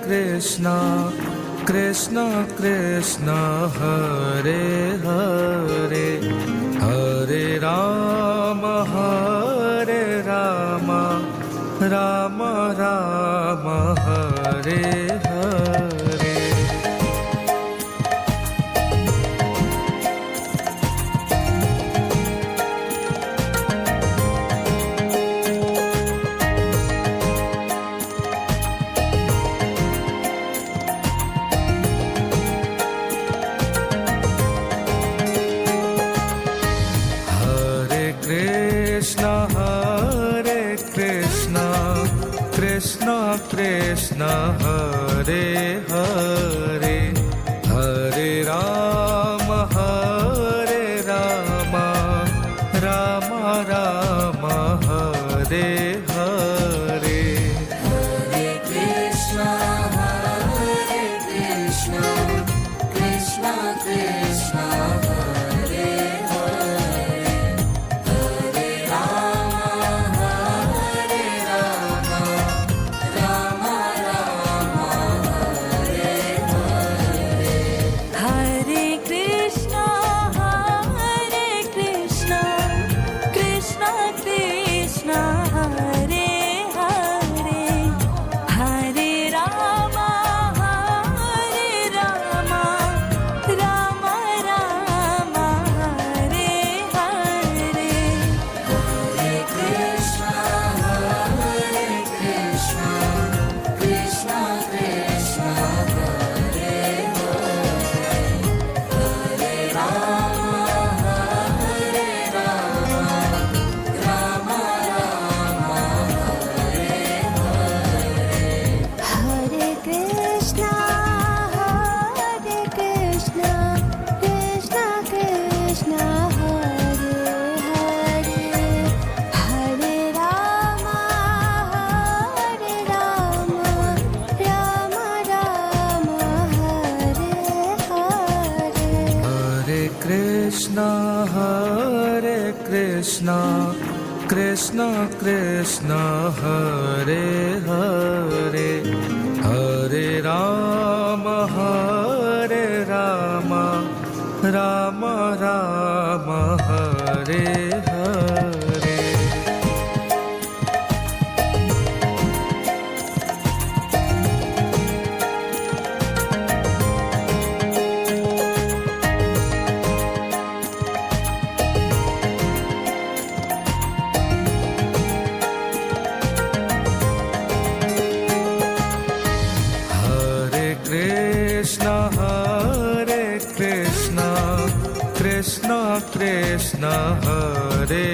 Krishna Krishna Krishna Hare Hare Hare Rama Rama Rama Hare Hare. Krishna Krishna Krishna Hare Hare Hare Rama Rama Rama Hare Hare. Hare Krishna Krishna Krishna Hare Hare Hare Rama Rama Rama Hare Hare. Hare Krishna Krishna Krishna Hare Hare Hare Rama Rama Rama Hare Hare. Hare Krishna Krishna Krishna Hare Hare Hare Rama Rama Hare Krishna Krishna Krishna Hare Hare Hare Rama Rama Rama Hare Hare. Hare Krishna Krishna Krishna Hare Hare Hare Rama Rama Rama Hare Hare. Hare Krishna Krishna Krishna Hare